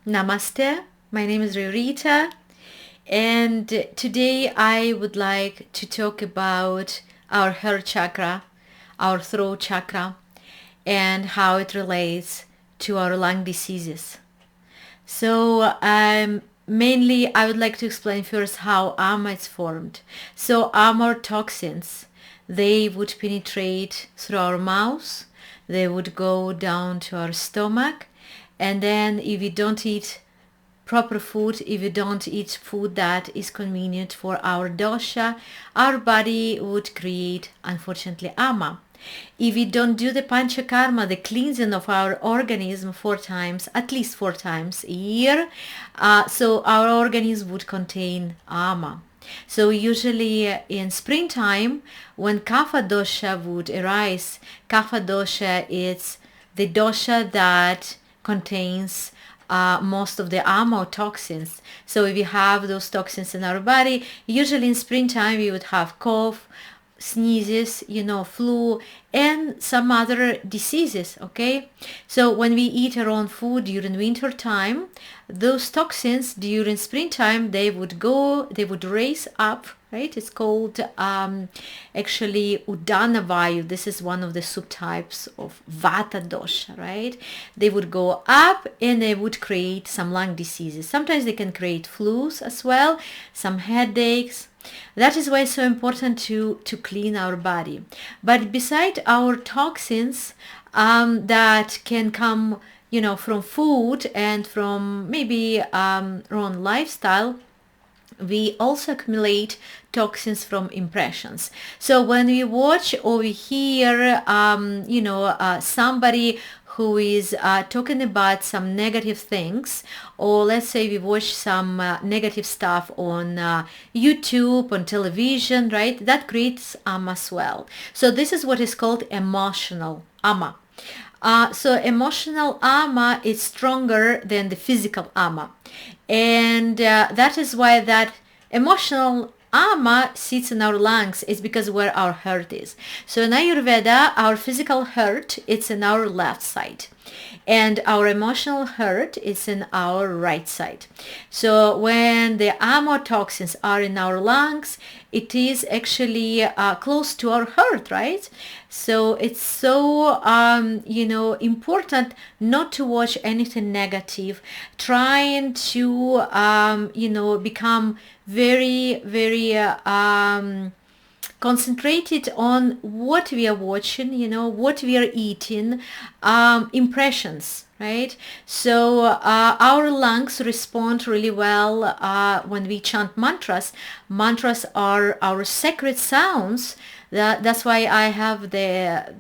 Namaste, my name is Rita, and today I would like to talk about our heart chakra, our throat chakra, and how it relates to our lung diseases. So mainly I would like to explain first how ama is formed. So ama toxins, they would penetrate through our mouth, they would go down to our stomach, and then if we don't eat proper food, if we don't eat food that is convenient for our dosha, our body would create, unfortunately, ama. If we don't do the Panchakarma, the cleansing of our organism 4 times, at least 4 times a year, so our organism would contain ama. So usually in springtime, when Kapha dosha would arise, Kapha dosha is the dosha that contains most of the ama toxins. So if we have those toxins in our body, usually in springtime we would have cough, sneezes, flu, and some other diseases. Okay, so when we eat our own food during winter time, those toxins during springtime, they would raise up, right? It's called actually Udana Vayu. This is one of the subtypes of Vata dosha, right? They would go up and they would create some lung diseases. Sometimes they can create flus as well, some headaches. That is why it's so important to clean our body. But beside our toxins that can come, from food and from maybe wrong lifestyle, we also accumulate toxins from impressions. So when we watch or we hear, somebody who is talking about some negative things, or let's say we watch some negative stuff on YouTube, on television, right? That creates ama as well. So this is what is called emotional ama. So emotional ama is stronger than the physical ama. And that is why that emotional ama sits in our lungs, is because where our heart is. So in Ayurveda, our physical heart, it's in our left side. And our emotional heart is in our right side. So when the ama toxins are in our lungs, it is actually close to our heart, right? So it's so, important not to watch anything negative, trying to, become very, very concentrated on what we are watching, what we are eating, impressions, right? So our lungs respond really well when we chant mantras. Mantras are our sacred sounds. That's why I have the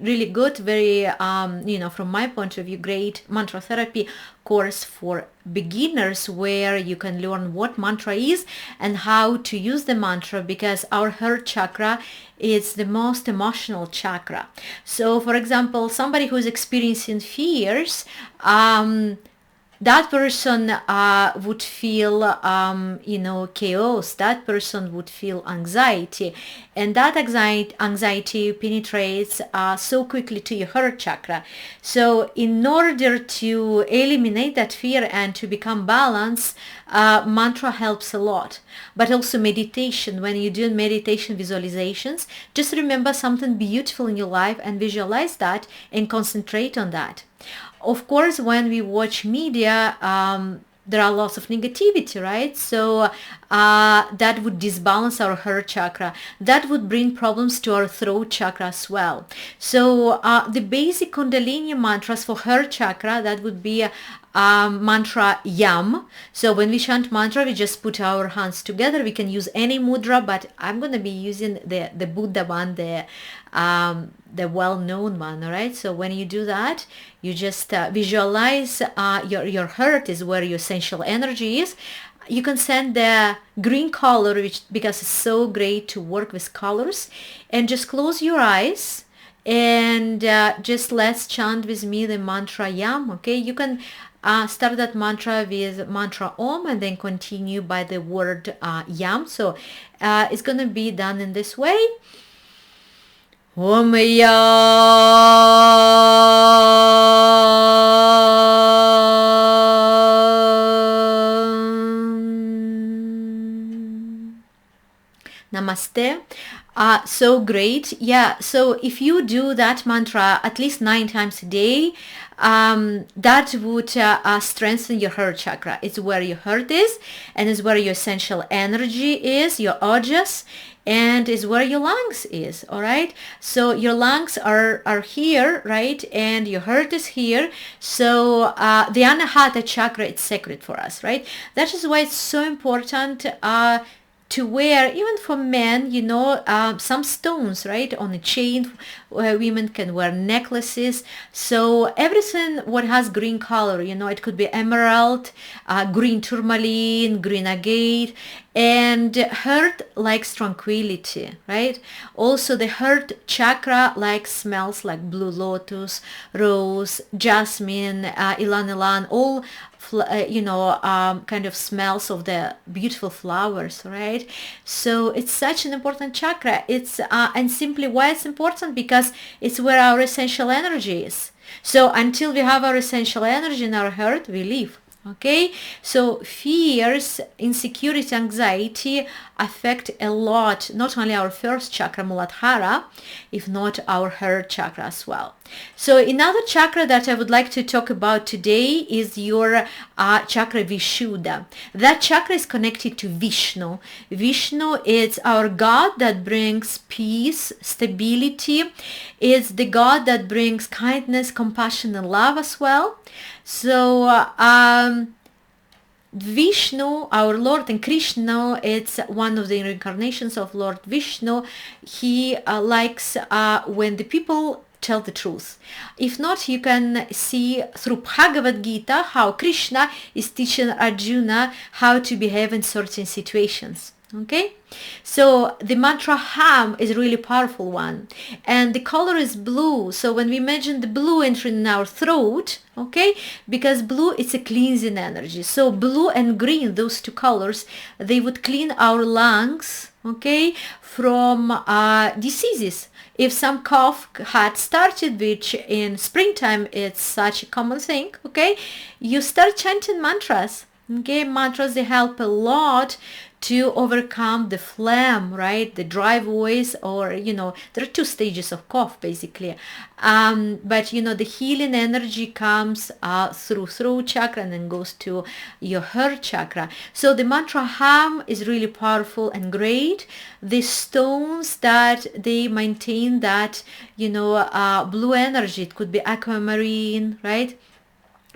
really good, very, from my point of view, great mantra therapy course for beginners, where you can learn what mantra is and how to use the mantra, because our heart chakra is the most emotional chakra. So for example, somebody who's experiencing fears, that person would feel, chaos. That person would feel anxiety. And that anxiety penetrates so quickly to your heart chakra. So in order to eliminate that fear and to become balanced, mantra helps a lot. But also meditation. When you do meditation visualizations, just remember something beautiful in your life and visualize that and concentrate on that. Of course, when we watch media, there are lots of negativity, right? So that would disbalance our heart chakra. That would bring problems to our throat chakra as well. So the basic Kundalini mantras for heart chakra, that would be mantra Yam. So when we chant mantra, we just put our hands together. We can use any mudra, but I'm going to be using the Buddha one, the well-known one. All right, so when you do that, you just visualize your heart is where your essential energy is. You can send the green color, which because it's so great to work with colors, and just close your eyes and just let's chant with me the mantra Yam. Okay, you can start that mantra with mantra Om and then continue by the word Yam. So it's going to be done in this way. Om Yam Namaste. So great. Yeah. So if you do that mantra at least 9 times a day, that would strengthen your heart chakra. It's where your heart is, and it's where your essential energy is, your ojas, and is where your lungs is. All right. So your lungs are here, right, and your heart is here. So the Anahata chakra is sacred for us, right? That is why it's so important to wear, even for men, some stones, right, on a chain. Women can wear necklaces. So everything what has green color, it could be emerald, green tourmaline, green agate, and heart likes tranquility, right? Also the heart chakra smells like blue lotus, rose, jasmine, ilan ilan, all kind of smells of the beautiful flowers, right? So it's such an important chakra. It's and simply why it's important, because it's where our essential energy is. So until we have our essential energy in our heart, we live. Okay, so fears, insecurity, anxiety affect a lot, not only our first chakra, Muladhara, if not our heart chakra as well. So another chakra that I would like to talk about today is your chakra Vishuddha. That chakra is connected to Vishnu. Vishnu is our God that brings peace, stability. It's the God that brings kindness, compassion, and love as well. So Vishnu, our Lord, and Krishna, it's one of the reincarnations of Lord Vishnu. He likes when the people tell the truth. If not, you can see through Bhagavad Gita how Krishna is teaching Arjuna how to behave in certain situations. Okay, so the mantra Ham is a really powerful one, and the color is blue. So when we imagine the blue entering in our throat, okay, because blue is a cleansing energy. So blue and green, those two colors, they would clean our lungs, okay, from diseases. If some cough had started, which in springtime it's such a common thing, okay, you start chanting mantras. Okay, mantras, they help a lot to overcome the phlegm, right? The dry voice, or, there are 2 stages of cough basically. But, the healing energy comes through throat chakra and then goes to your heart chakra. So the mantra Ham is really powerful and great. The stones that they maintain that, blue energy, it could be aquamarine, right?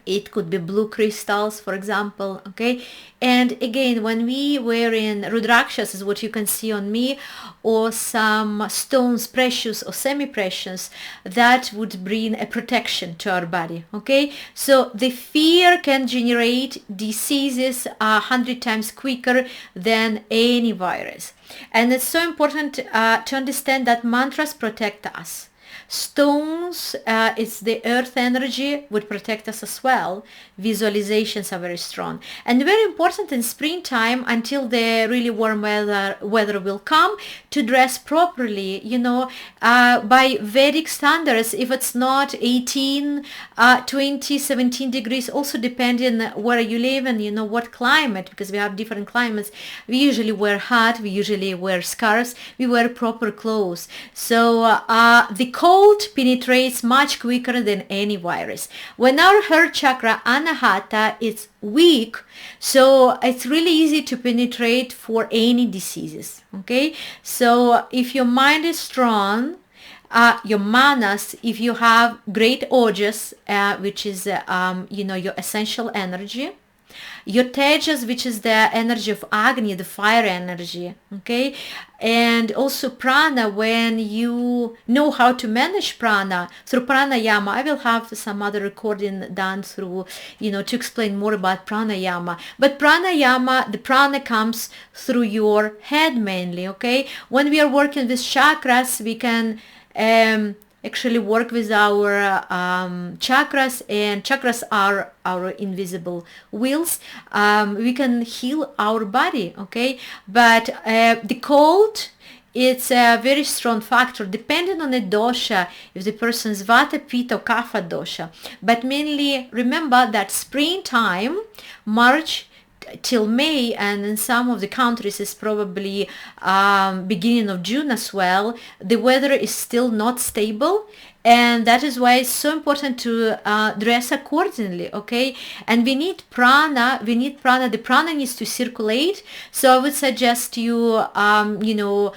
It could be blue crystals, for example, okay? And again, when we wear in Rudrakshas, is what you can see on me, or some stones, precious or semi-precious, that would bring a protection to our body, okay? So the fear can generate diseases 100 times quicker than any virus. And it's so important to understand that mantras protect us. Stones, it's the earth energy, would protect us as well. Visualizations are very strong and very important in springtime, until the really warm weather will come, to dress properly, by Vedic standards. If it's not 18, 20, 17 degrees, also depending where you live and what climate, because we have different climates. We usually wear hat, we usually wear scarves, we wear proper clothes. So the cold penetrates much quicker than any virus. When our heart chakra, Anahata, is weak, so it's really easy to penetrate for any diseases. Okay, so if your mind is strong, your manas, if you have great ojas, which is your essential energy, your tejas, which is the energy of Agni, the fire energy, okay, and also prana, when you know how to manage prana through pranayama. I will have some other recording done through, to explain more about pranayama. But pranayama, the prana comes through your head mainly, okay? When we are working with chakras, we can actually work with our chakras, and chakras are our invisible wheels. We can heal our body, okay? But the cold, it's a very strong factor depending on the dosha, if the person is vata, pitta, or kapha dosha. But mainly remember that springtime, March, till May, and in some of the countries it's probably beginning of June as well, the weather is still not stable, and that is why it's so important to dress accordingly. Okay, and we need prana. The prana needs to circulate. So I would suggest you to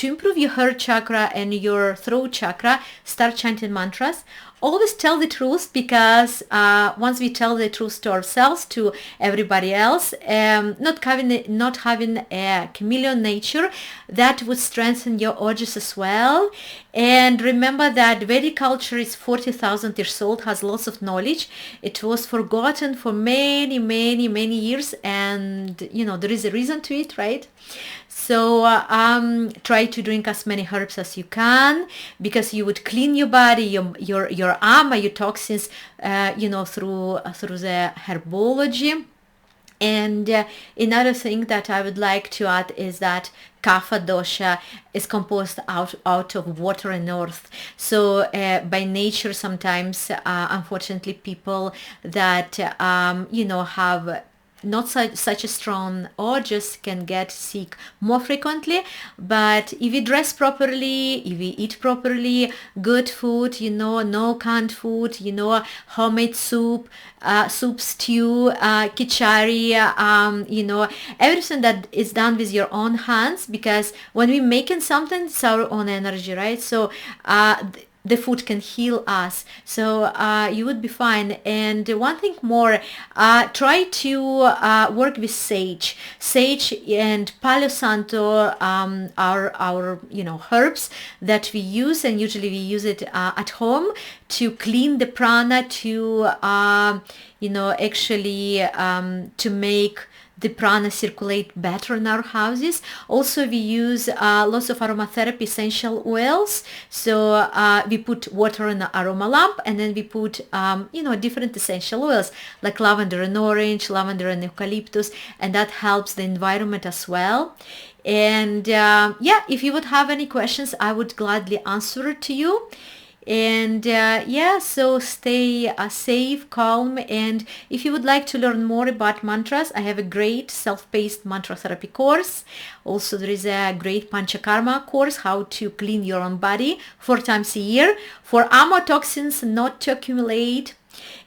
improve your heart chakra and your throat chakra, start chanting mantras. Always tell the truth, because once we tell the truth to ourselves, to everybody else, not having a chameleon nature, that would strengthen your ojas as well. And remember that Vedic culture is 40,000 years old, has lots of knowledge. It was forgotten for many, many, many years, and there is a reason to it, right? So try to drink as many herbs as you can, because you would clean your body, your ama, your toxins, through the herbology. And another thing that I would like to add is that kapha dosha is composed out of water and earth. So by nature, sometimes, unfortunately, people that have not such a strong ojas can get sick more frequently. But if we dress properly, if we eat properly, good food, no canned food, homemade soup, stew, kichari, everything that is done with your own hands, because when we're making something, it's our own energy, right? So the food can heal us, so you would be fine. And one thing more, try to work with sage and palo santo, our herbs that we use, and usually we use it at home to clean the prana, to actually to make the prana circulate better in our houses. Also, we use lots of aromatherapy essential oils. So we put water in the aroma lamp, and then we put different essential oils like lavender and orange, lavender and eucalyptus, and that helps the environment as well. And if you would have any questions, I would gladly answer it to you. And so stay safe, calm. And if you would like to learn more about mantras, I have a great self-paced mantra therapy course. Also, there is a great Panchakarma course, how to clean your own body 4 times a year for amotoxins not to accumulate.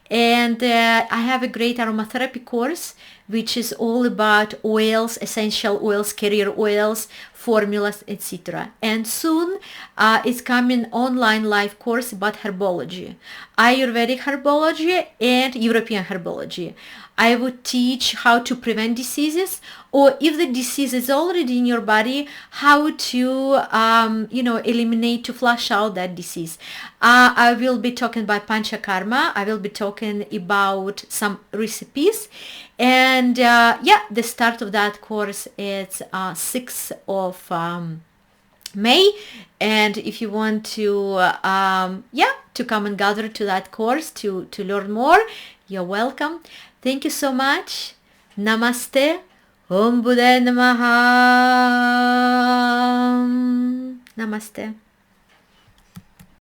And I have a great aromatherapy course, which is all about oils, essential oils, carrier oils, formulas, etc. And soon it's coming online live course about herbology, Ayurvedic herbology and European herbology. I would teach how to prevent diseases, or if the disease is already in your body, how to eliminate, to flush out that disease. I will be talking about Panchakarma. I will be talking about some recipes. And the start of that course is 6th of May. And if you want to come and gather to that course to learn more, you're welcome. Thank you so much. Namaste. Om Buddhaya Namaha. Namaste.